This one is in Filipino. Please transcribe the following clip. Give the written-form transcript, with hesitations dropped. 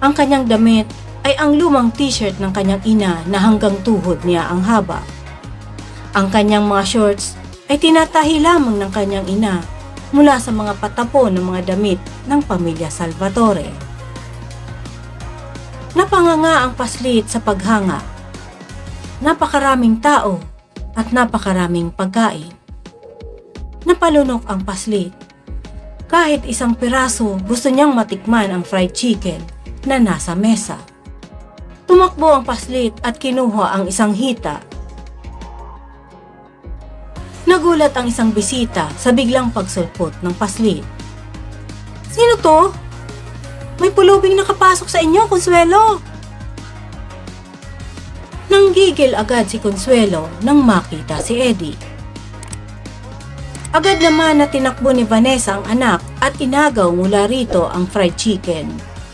Ang kanyang damit ay ang lumang t-shirt ng kanyang ina na hanggang tuhod niya ang haba. Ang kanyang mga shorts ay tinatahi lamang ng kanyang ina mula sa mga patapon ng mga damit ng pamilya Salvatore. Napanganga ang paslit sa paghanga. Napakaraming tao at napakaraming pagkain. Napalunok ang paslit. Kahit isang piraso gusto niyang matikman ang fried chicken na nasa mesa. Tumakbo ang paslit at kinuha ang isang hita. Nagulat ang isang bisita sa biglang pagsulpot ng paslit. "Sino to? May pulubing nakapasok sa inyo, Consuelo!" Nanggigil agad si Consuelo nang makita si Eddie. Agad naman na tinakbo ni Vanessa ang anak at inagaw mula rito ang fried chicken.